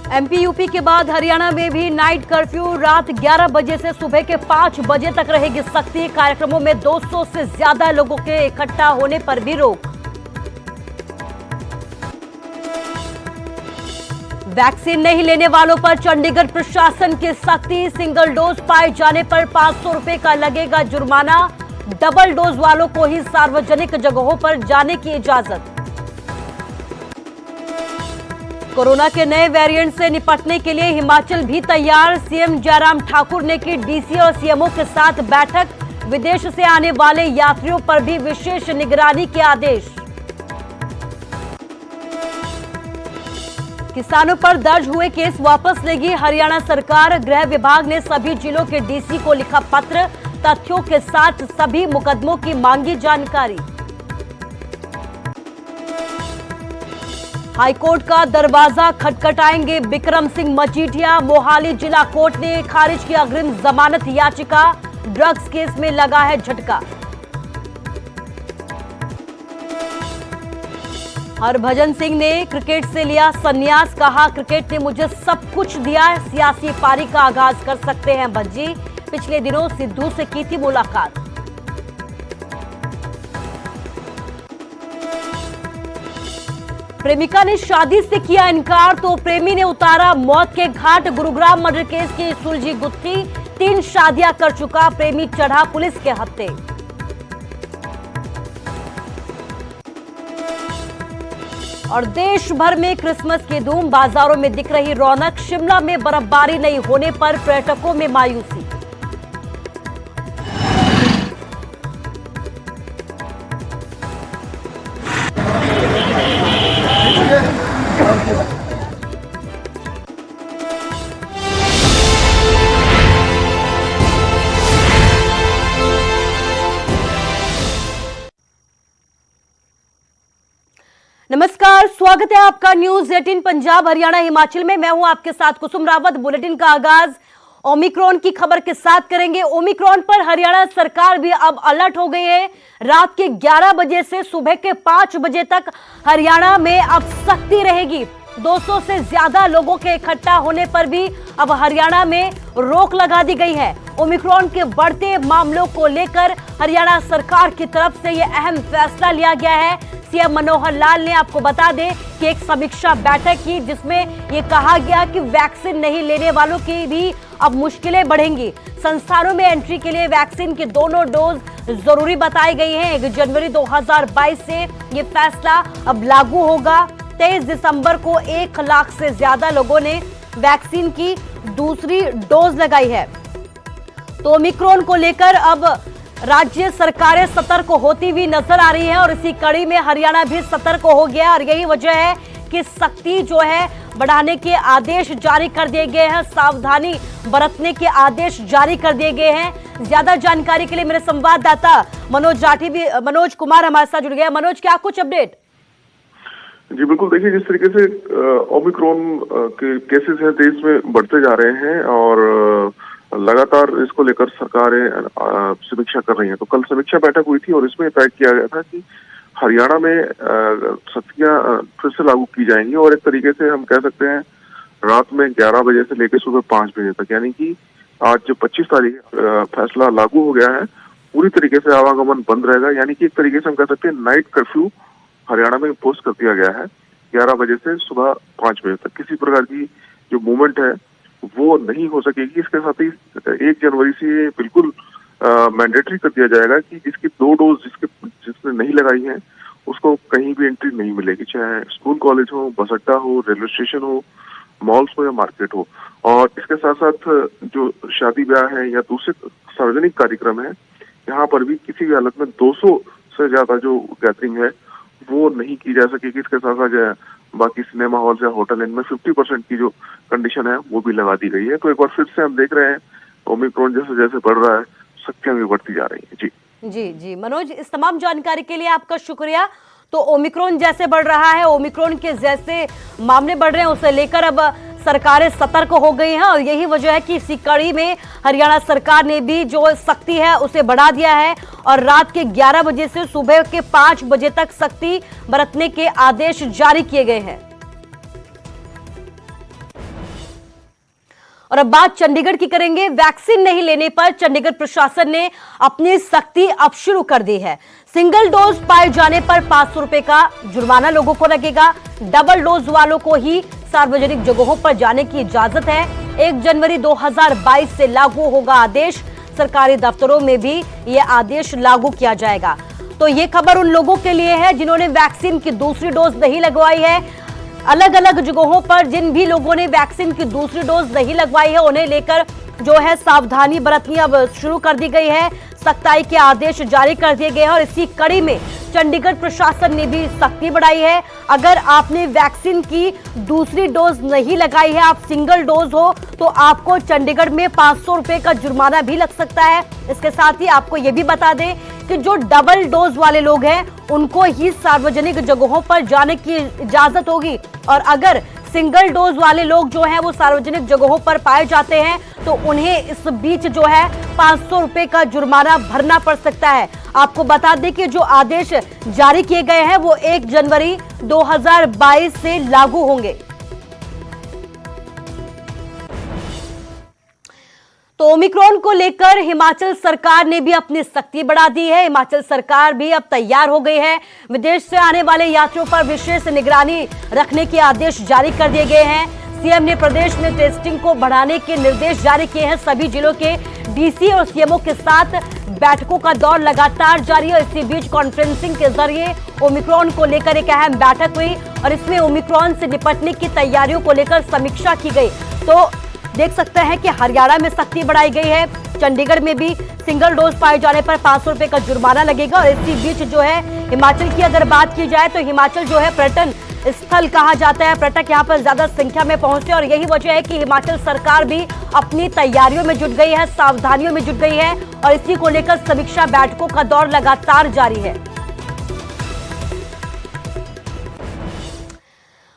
MP UP के बाद हरियाणा में भी नाइट कर्फ्यू रात 11 बजे से सुबह के 5 बजे तक रहेगी सख्ती। कार्यक्रमों में 200 से ज्यादा लोगों के इकट्ठा होने पर भी रोक। वैक्सीन नहीं लेने वालों पर चंडीगढ़ प्रशासन की सख्ती। सिंगल डोज पाए जाने पर 500 रुपए का लगेगा जुर्माना। डबल डोज वालों को ही सार्वजनिक जगहों पर जाने की इजाजत। कोरोना के नए वेरिएंट से निपटने के लिए हिमाचल भी तैयार। सीएम जयराम ठाकुर ने की डीसी और सीएमओ के साथ बैठक। विदेश से आने वाले यात्रियों पर भी विशेष निगरानी के आदेश। किसानों पर दर्ज हुए केस वापस लेगी हरियाणा सरकार। गृह विभाग ने सभी जिलों के डीसी को लिखा पत्र। तथ्यों के साथ सभी मुकदमों की मांगी जानकारी। हाईकोर्ट का दरवाजा खटखटाएंगे बिक्रम सिंह मजीठिया। मोहाली जिला कोर्ट ने खारिज की अग्रिम जमानत याचिका। ड्रग्स केस में लगा है झटका। हरभजन सिंह ने क्रिकेट से लिया संन्यास। कहा, क्रिकेट ने मुझे सब कुछ दिया। सियासी पारी का आगाज कर सकते हैं भज्जी। पिछले दिनों सिद्धू से की थी मुलाकात। प्रेमिका ने शादी से किया इनकार तो प्रेमी ने उतारा मौत के घाट। गुरुग्राम मर्डर केस की सुलझी गुत्थी। 3 शादियां कर चुका प्रेमी चढ़ा पुलिस के हत्थे। और देश भर में क्रिसमस की धूम। बाजारों में दिख रही रौनक। शिमला में बर्फबारी नहीं होने पर पर्यटकों में मायूसी। नमस्कार, स्वागत है आपका न्यूज 18 पंजाब हरियाणा हिमाचल में। मैं हूं आपके साथ कुसुम रावत। बुलेटिन का आगाज ओमिक्रॉन की खबर के साथ करेंगे। ओमिक्रॉन पर हरियाणा सरकार भी अब अलर्ट हो गई है। रात के 11 बजे से सुबह के 5 बजे तक हरियाणा में अब सख्ती रहेगी। 200 से ज्यादा लोगों के इकट्ठा होने पर भी अब हरियाणा में रोक लगा दी गई है। ओमिक्रॉन के बढ़ते मामलों को लेकर हरियाणा सरकार की तरफ से यह अहम फैसला लिया गया है। सीएम मनोहर लाल ने, आपको बता दें कि एक समीक्षा बैठक की जिसमें यह कहा गया कि वैक्सीन नहीं लेने वालों की भी अब मुश्किलें बढ़ेंगी। संस्थानों में एंट्री के लिए वैक्सीन की दोनों डोज जरूरी बताई गई है। 1 जनवरी 2022 से यह फैसला अब लागू होगा। 23 दिसंबर को 1 लाख से ज्यादा लोगों ने वैक्सीन की दूसरी डोज लगाई है। तो ओमिक्रॉन को लेकर अब राज्य सरकारें सतर्क होती हुई नजर आ रही है और इसी कड़ी में हरियाणा भी सतर्क हो गया। और यही वजह है कि सख्ती जो है बढ़ाने के आदेश जारी कर दिए गए हैं। सावधानी बरतने के आदेश जारी कर दिए गए हैं। ज्यादा जानकारी के लिए मेरे संवाददाता मनोज कुमार हमारे साथ जुड़ गया। मनोज, क्या कुछ अपडेट? जी बिल्कुल, देखिए जिस तरीके से ओमिक्रॉन के केसेस हैं देश में बढ़ते जा रहे हैं और लगातार इसको लेकर सरकारें समीक्षा कर रही हैं। तो कल समीक्षा बैठक हुई थी और इसमें तय किया गया था कि हरियाणा में सख्तियां फिर से लागू की जाएंगी और एक तरीके से हम कह सकते हैं रात में 11 बजे से लेकर सुबह 5 बजे तक, यानी कि आज जो 25 तारीख फैसला लागू हो गया है, पूरी तरीके से आवागमन बंद रहेगा। यानी कि एक तरीके से हम कह सकते हैं नाइट कर्फ्यू हरियाणा में इम्पोज कर दिया गया है। 11 बजे से सुबह 5 बजे तक किसी प्रकार की जो मूवमेंट है वो नहीं हो सकेगी। इसके साथ ही 1 जनवरी से ये बिल्कुल मैंडेटरी कर दिया जाएगा कि जिसकी 2 डोज जिसने नहीं लगाई है उसको कहीं भी एंट्री नहीं मिलेगी, चाहे स्कूल कॉलेज हो, बस अड्डा हो, रेलवे स्टेशन हो, मॉल्स हो या मार्केट हो। और इसके साथ साथ जो शादी ब्याह है या दूसरे सार्वजनिक कार्यक्रम है, यहाँ पर भी किसी भी हालत में 200 से ज्यादा जो गैदरिंग है वो नहीं की जा सकेगी। इसके साथ साथ बाकी सिनेमा हॉल या होटल, इनमें 50% की जो कंडीशन है वो भी लगा दी गई है। तो एक बार फिर से हम देख रहे हैं ओमिक्रॉन जैसे जैसे बढ़ रहा है, सख्तियां भी बढ़ती जा रही हैं। जी मनोज, इस तमाम जानकारी के लिए आपका शुक्रिया। तो ओमिक्रॉन जैसे बढ़ रहा है, ओमिक्रॉन के जैसे मामले बढ़ रहे हैं, उसे लेकर अब सरकारें सतर्क हो गई हैं और यही वजह है कि इसी कड़ी में हरियाणा सरकार ने भी जो सख्ती है उसे बढ़ा दिया है और रात के 11 बजे से सुबह के 5 बजे तक सख्ती बरतने के आदेश जारी किए गए हैं। और अब बात चंडीगढ़ की करेंगे। वैक्सीन नहीं लेने पर चंडीगढ़ प्रशासन ने अपनी सख्ती अब शुरू कर दी है। सिंगल डोज पाए जाने पर 500 रुपए का जुर्माना लोगों को लगेगा। डबल डोज वालों को ही सार्वजनिक जगहों पर जाने की इजाजत है। 1 जनवरी 2022 से लागू होगा आदेश। सरकारी दफ्तरों में भी यह आदेश लागू किया जाएगा। तो ये खबर उन लोगों के लिए है जिन्होंने वैक्सीन की दूसरी डोज नहीं लगवाई है। अलग अलग जगहों पर जिन भी लोगों ने वैक्सीन की दूसरी डोज नहीं लगवाई है उन्हें लेकर जो है सावधानी बरतनी अब शुरू कर दी गई है। सख्ताई के आदेश जारी कर दिए गए हैं और इसी कड़ी में चंडीगढ़ प्रशासन ने भी सख्ती बढ़ाई है। अगर आपने वैक्सीन की दूसरी डोज नहीं लगाई है, आप सिंगल डोज हो, तो आपको चंडीगढ़ में 500 रुपए का जुर्माना भी लग सकता है। इसके साथ ही आपको यह भी बता दें कि जो डबल डोज वाले लोग हैं उनको ही सार्वजनिक जगहों पर जाने की इजाजत होगी और अगर सिंगल डोज वाले लोग जो हैं वो सार्वजनिक जगहों पर पाए जाते हैं तो उन्हें इस बीच जो है 500 रुपए का जुर्माना भरना पड़ सकता है। आपको बता दें कि जो आदेश जारी किए गए हैं वो 1 जनवरी 2022 से लागू होंगे। तो ओमिक्रॉन को लेकर हिमाचल सरकार ने भी अपनी सख्ती बढ़ा दी है। हिमाचल सरकार भी अब तैयार हो गई है। विदेश से आने वाले यात्रियों पर विशेष निगरानी रखने के आदेश जारी कर दिए गए हैं। सीएम ने प्रदेश में टेस्टिंग को बढ़ाने के निर्देश जारी किए हैं। सभी जिलों के डीसी और सीएमओ के साथ बैठकों का दौर लगातार जारी है। इसी बीच कॉन्फ्रेंसिंग के जरिए ओमिक्रॉन को लेकर एक अहम बैठक हुई और इसमें ओमिक्रॉन से निपटने की तैयारियों को लेकर समीक्षा की गई। तो देख सकते हैं कि हरियाणा में सख्ती बढ़ाई गई है। चंडीगढ़ में भी सिंगल डोज पाए जाने पर 500 रुपए का जुर्माना लगेगा। और इसी बीच जो है हिमाचल की अगर बात की जाए तो हिमाचल जो है पर्यटन स्थल कहा जाता है। पर्यटक यहाँ पर ज्यादा संख्या में पहुंचते और यही वजह है कि हिमाचल सरकार भी अपनी तैयारियों में जुट गई है, सावधानियों में जुट गई है और इसी को लेकर समीक्षा बैठकों का दौर लगातार जारी है।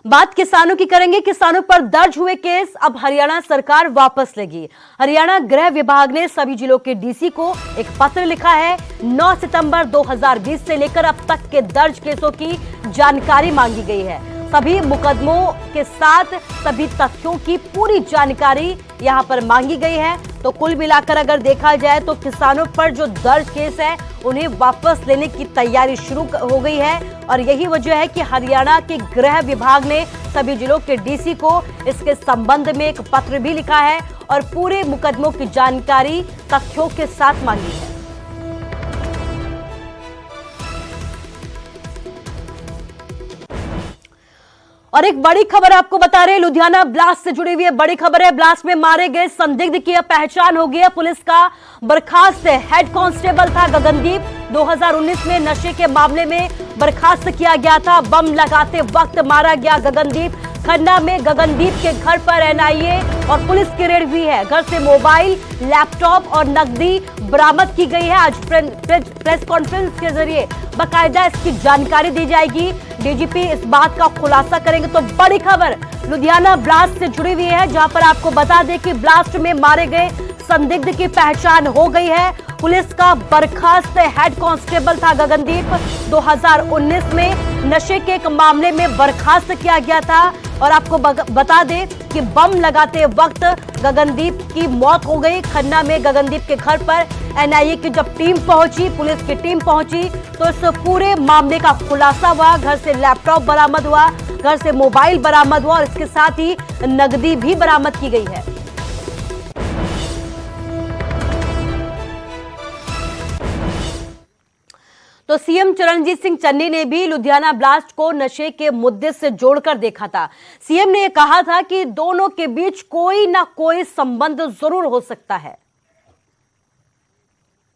बात किसानों की करेंगे। किसानों पर दर्ज हुए केस अब हरियाणा सरकार वापस लेगी। हरियाणा गृह विभाग ने सभी जिलों के डीसी को एक पत्र लिखा है। 9 सितंबर 2020 से लेकर अब तक के दर्ज केसों की जानकारी मांगी गई है। सभी मुकदमों के साथ सभी तथ्यों की पूरी जानकारी यहां पर मांगी गई है। तो कुल मिलाकर अगर देखा जाए तो किसानों पर जो दर्ज केस है उन्हें वापस लेने की तैयारी शुरू हो गई है और यही वजह है कि हरियाणा के गृह विभाग ने सभी जिलों के डीसी को इसके संबंध में एक पत्र भी लिखा है और पूरे मुकदमों की जानकारी तथ्यों के साथ मांगी है। और एक बड़ी खबर आपको बता रहे हैं, लुधियाना ब्लास्ट से जुड़ी हुई है बड़ी खबर है। ब्लास्ट में मारे गए संदिग्ध की पहचान हो गई है। पुलिस का बर्खास्त हेड कांस्टेबल था गगनदीप। 2019 में नशे के मामले में बर्खास्त किया गया था। बम लगाते वक्त मारा गया गगनदीप। खन्ना में गगनदीप के घर पर एनआईए और पुलिस की रेड हुई है। घर से मोबाइल, लैपटॉप और नकदी बरामद की गई है। आज प्रेस कॉन्फ्रेंस के जरिए बाकायदा इसकी जानकारी दी जाएगी। डीजीपी इस बात का खुलासा करेंगे। तो बड़ी खबर लुधियाना ब्लास्ट से जुड़ी हुई है, जहां पर आपको बता दें कि ब्लास्ट में मारे गए संदिग्ध की पहचान हो गई है। पुलिस का बर्खास्त हेड कांस्टेबल था गगनदीप। 2019 में नशे के एक मामले में बर्खास्त किया गया था और आपको बता दें कि बम लगाते वक्त गगनदीप की मौत हो गई। खन्ना में गगनदीप के घर पर एनआईए की जब टीम पहुंची, पुलिस की टीम पहुंची तो इस पूरे मामले का खुलासा हुआ। घर से लैपटॉप बरामद हुआ, घर से मोबाइल बरामद हुआ और इसके साथ ही नकदी भी बरामद की गई है। तो सीएम चरणजीत सिंह चन्नी ने भी लुधियाना ब्लास्ट को नशे के मुद्दे से जोड़कर देखा था। सीएम ने कहा था कि दोनों के बीच कोई ना कोई संबंध जरूर हो सकता है।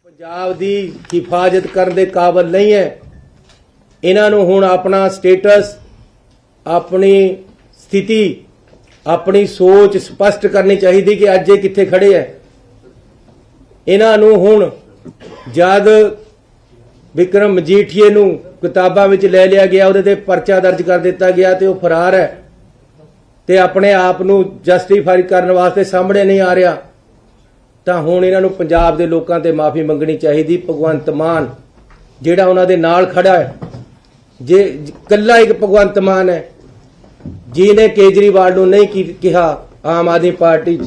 ਪੰਜਾਬ ਦੀ ਹਿਫਾਜ਼ਤ ਕਰਨ ਦੇ ਕਾਬਿਲ ਨਹੀਂ ਹੈ। ਇਹਨਾਂ ਨੂੰ ਹੁਣ ਆਪਣਾ ਸਟੇਟਸ, ਆਪਣੀ ਸਥਿਤੀ, ਆਪਣੀ ਸੋਚ ਸਪਸ਼ਟ ਕਰਨੀ ਚਾਹੀਦੀ ਕਿ ਅੱਜ ਇਹ ਕਿੱਥੇ ਖੜੇ ਹੈ। ਇਹਨਾਂ ਨੂੰ ਹੁਣ ਜਦ ਵਿਕਰਮ ਮਜੀਠੀਏ ਨੂੰ ਕਿਤਾਬਾਂ ਵਿੱਚ ਲੈ ਲਿਆ ਗਿਆ, ਉਹਦੇ ਤੇ ਪਰਚਾ ਦਰਜ ਕਰ ਦਿੱਤਾ ਗਿਆ ਤੇ ਉਹ ਫਰਾਰ ਹੈ ਤੇ ਆਪਣੇ ਆਪ ਨੂੰ ਜਸਟੀਫਾਈ ਕਰਨ ਵਾਸਤੇ ਸਾਹਮਣੇ ਨਹੀਂ ਆ ਰਿਹਾ, ਤਾਂ ਹੁਣ ਇਹਨਾਂ ਨੂੰ ਪੰਜਾਬ ਦੇ ਲੋਕਾਂ ਤੇ ਮਾਫੀ ਮੰਗਣੀ ਚਾਹੀਦੀ। ਭਗਵੰਤ ਮਾਨ ਜਿਹੜਾ ਉਹਨਾਂ ਦੇ ਨਾਲ ਖੜਾ ਹੈ, ਜੇ ਕੱਲਾ ਇੱਕ ਭਗਵੰਤ ਮਾਨ ਹੈ ਜਿਹਨੇ ਕੇਜਰੀਵਾਲ ਨੂੰ ਨਹੀਂ ਕਿਹਾ ਆਮ ਆਦਮੀ ਪਾਰਟੀ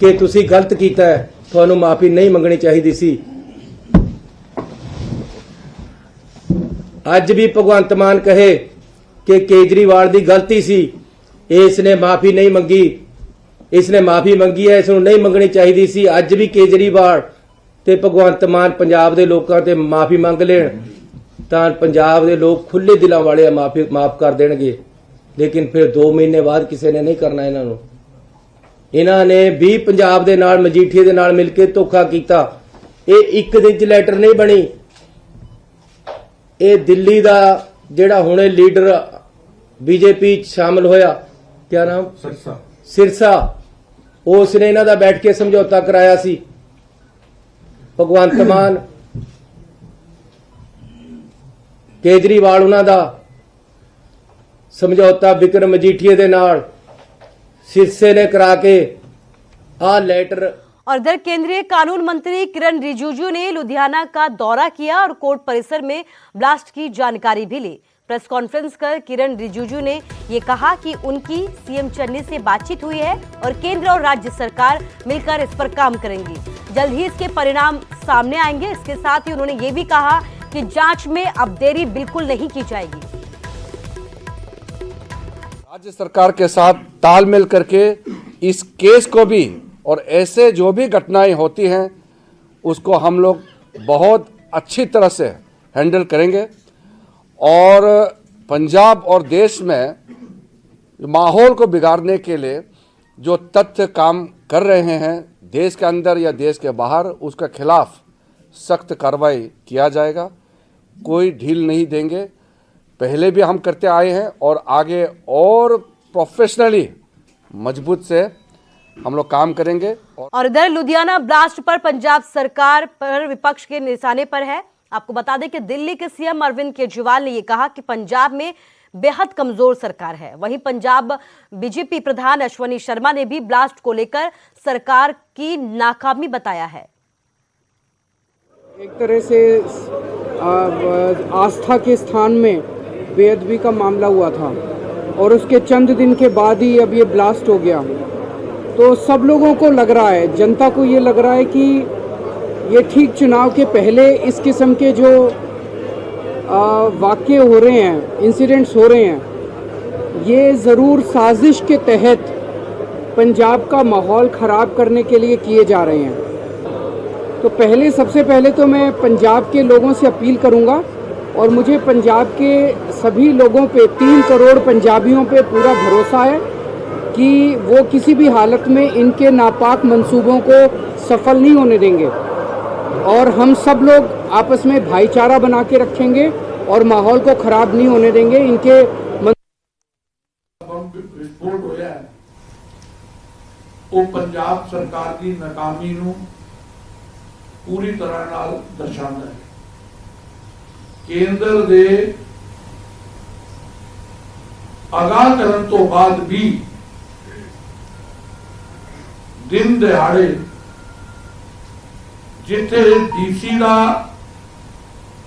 ਕਿ ਤੁਸੀਂ ਗਲਤ ਕੀਤਾ ਹੈ, ਤੁਹਾਨੂੰ ਮਾਫੀ ਨਹੀਂ ਮੰਗਣੀ ਚਾਹੀਦੀ ਸੀ। ਅੱਜ ਵੀ ਭਗਵੰਤ ਮਾਨ ਕਹੇ ਕਿ ਕੇਜਰੀਵਾਲ ਦੀ ਗਲਤੀ ਸੀ, ਇਸ ਨੇ ਮਾਫੀ ਨਹੀਂ ਮੰਗੀ, ਇਸ ਨੇ ਮਾਫੀ ਮੰਗੀ ਹੈ, ਇਸ ਨੂੰ ਨਹੀਂ ਮੰਗਣੀ ਚਾਹੀਦੀ ਸੀ। ਅੱਜ ਵੀ ਕੇਜਰੀਵਾਲ ਤੇ ਭਗਵੰਤ ਮਾਨ ਪੰਜਾਬ ਦੇ ਲੋਕਾਂ ਤੇ ਮਾਫੀ ਮੰਗ ਲੈਣ ਤਾਂ ਪੰਜਾਬ ਦੇ ਲੋਕ ਖੁੱਲੇ ਦਿਲਾਂ ਵਾਲੇ ਮਾਫ ਕਰ ਦੇਣਗੇ। ਲੇਕਿਨ ਫਿਰ 2 ਮਹੀਨੇ ਬਾਅਦ ਕਿਸੇ ਨੇ ਨਹੀਂ ਕਰਨਾ ਇਹਨਾਂ ਨੂੰ। ਇਹਨਾਂ ਨੇ ਵੀ ਪੰਜਾਬ ਦੇ ਨਾਲ ਮਜੀਠੀਏ ਦੇ ਨਾਲ ਮਿਲ ਕੇ ਧੋਖਾ ਕੀਤਾ। ਇਹ ਇੱਕ ਦਿਨ ਚ ਲੈਟਰ ਨਹੀਂ ਬਣੀ। ਇਹ ਦਿੱਲੀ ਦਾ ਜਿਹੜਾ ਹੁਣੇ ਲੀਡਰ ਬੀਜੇਪੀ ਚ ਸ਼ਾਮਲ ਹੋਇਆ, ਕਿਆ ਨਾਮ, ਸਿਰਸਾ, ਉਸਨੇ ਇਹਨਾਂ ਦਾ ਬੈਠ ਕੇ ਸਮਝੌਤਾ ਕਰਾਇਆ ਸੀ। ਭਗਵੰਤ ਮਾਨ, ਕੇਜਰੀਵਾਲ ਉਹਨਾਂ ਦਾ ਸਮਝੌਤਾ ਵਿਕਰਮ ਮਜੀਠੀਏ ਦੇ ਨਾਲ सिरसे ने करा के आ लेटर। और इधर केंद्रीय कानून मंत्री किरण रिजिजू ने लुधियाना का दौरा किया और कोर्ट परिसर में ब्लास्ट की जानकारी भी ली। प्रेस कॉन्फ्रेंस कर किरण रिजिजू ने ये कहा कि उनकी सीएम चन्नी से बातचीत हुई है और केंद्र और राज्य सरकार मिलकर इस पर काम करेंगी। जल्द ही इसके परिणाम सामने आएंगे। इसके साथ ही उन्होंने ये भी कहा कि जांच में अब देरी बिल्कुल नहीं की जाएगी। राज्य सरकार के साथ तालमेल करके इस केस को भी और ऐसे जो भी घटनाएं होती हैं उसको हम लोग बहुत अच्छी तरह से हैंडल करेंगे और पंजाब और देश में माहौल को बिगाड़ने के लिए जो तथ्य काम कर रहे हैं देश के अंदर या देश के बाहर, उसके खिलाफ सख्त कार्रवाई किया जाएगा। कोई ढील नहीं देंगे। पहले भी हम करते आए हैं और आगे और प्रोफेशनली मजबूत से हम लोग काम करेंगे। और इधर लुधियाना ब्लास्ट पर पंजाब सरकार पर विपक्ष के निशाने पर है। आपको बता दें कि दिल्ली के सीएम अरविंद केजरीवाल ने यह कहा कि पंजाब में बेहद कमजोर सरकार है। वहीं पंजाब बीजेपी प्रधान अश्वनी शर्मा ने भी ब्लास्ट को लेकर सरकार की नाकामी बताया है। एक तरह से आस्था के स्थान में बेअदबी का मामला हुआ था और उसके चंद दिन के बाद ही अब ये ब्लास्ट हो गया। तो सब लोगों को लग रहा है, जनता को ये लग रहा है कि ये ठीक चुनाव के पहले इस किस्म के जो वाक़ये हो रहे हैं, इंसिडेंट्स हो रहे हैं, ये ज़रूर साजिश के तहत पंजाब का माहौल ख़राब करने के लिए किए जा रहे हैं। तो सबसे पहले तो मैं पंजाब के लोगों से अपील करूंगा और मुझे पंजाब के सभी लोगों पे, 3 करोड़ पंजाबियों पे पूरा भरोसा है कि वो किसी भी हालत में इनके नापाक मंसूबों को सफल नहीं होने देंगे और हम सब लोग आपस में भाईचारा बना के रखेंगे और माहौल को ख़राब नहीं होने देंगे। इनके विस्फोट होया है वो पंजाब सरकार की नाकामी नूं पूरी तरह नाल दर्शाता है। केंद्र दे आगाह करन तो बाद भी दिन दिहाड़े जिथे डीसी का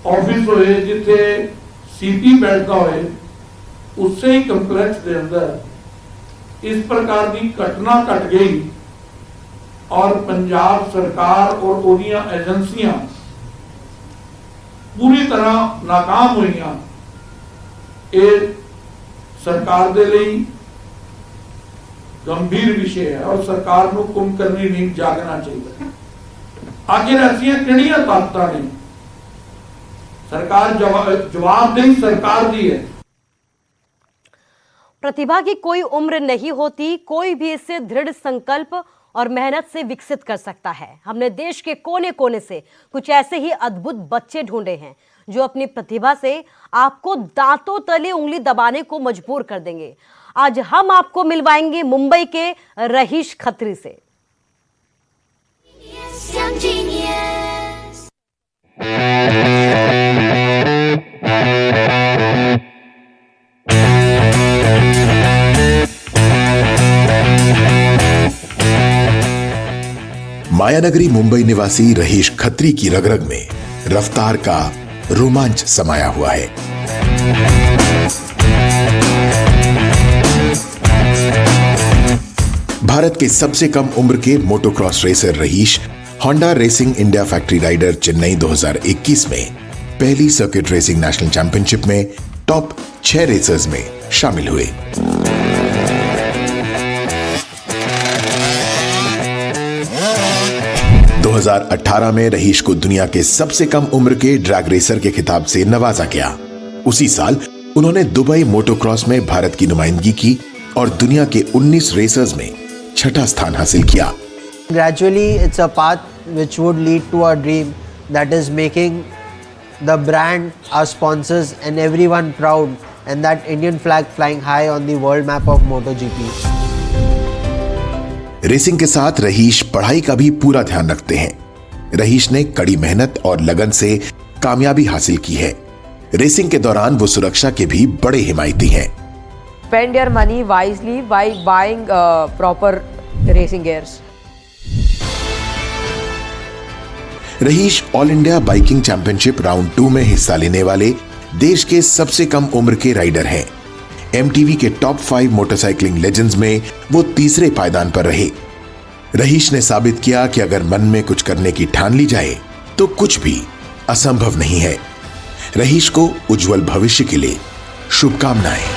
ऑफिस होए, जिथे सीपी बैठता होए, उससे ही कंप्लेक्स के अंदर इस प्रकार की घटना घट गई और पंजाब सरकार और उन्दियां एजेंसियां पूरी तरह नाकाम हुईयां। ये सरकार दे लई गंभीर विषय है और सरकार को कुंभकर्णी नींद जागना चाहिए। आखिर ऐसियां किहड़ियां ताकतां ने? सरकार जवाबदेही सरकार दी है। प्रतिभा की कोई उम्र नहीं होती, कोई भी इसे दृढ़ संकल्प और मेहनत से विकसित कर सकता है। हमने देश के कोने कोने से कुछ ऐसे ही अद्भुत बच्चे ढूंढे हैं जो अपनी प्रतिभा से आपको दांतों तले उंगली दबाने को मजबूर कर देंगे। आज हम आपको मिलवाएंगे मुंबई के रहीश खत्री से। मायानगरी मुंबई निवासी रहीश खत्री की रगरग में रफ्तार का रोमांच समाया हुआ है। भारत के सबसे कम उम्र के motocross racer Rahish Honda racing India factory rider Chennai 2021 में पहली सर्किट रेसिंग नेशनल चैंपियनशिप में टॉप 6 रेसर्स में शामिल हुए। दो 2018 में रहीश को दुनिया के सबसे कम उम्र के ड्रैग रेसर के खिताब से नवाजा गया। उसी साल उन्होंने दुबई मोटोक्रॉस में भारत की नुमाइंदगी की और दुनिया के 19 रेसर्स में 6ठा स्थान हासिल किया। Gradually, it's a path which would lead to a dream, that is making the brand, our sponsors and everyone proud, and that Indian flag flying high on the world map of MotoGP. Racing के साथ रहीश पढ़ाई का भी पूरा ध्यान रखते हैं। रहीश ने कड़ी मेहनत और लगन से कामयाबी हासिल की है। रेसिंग के दौरान वो सुरक्षा के भी बड़े हिमायती हैं। Spend your money wisely by buying proper racing gears. Rahish all India biking championship round 2 में हिस्सा लेने वाले देश के सबसे कम उम्र के राइडर हैं। MTV के टॉप 5 मोटरसाइकिलिंग लेजेंड्स में वो तीसरे पायदान पर रहे। रहीश ने साबित किया कि अगर मन में कुछ करने की ठान ली जाए तो कुछ भी असंभव नहीं है। रहीश को उज्जवल भविष्य के लिए शुभकामनाएं।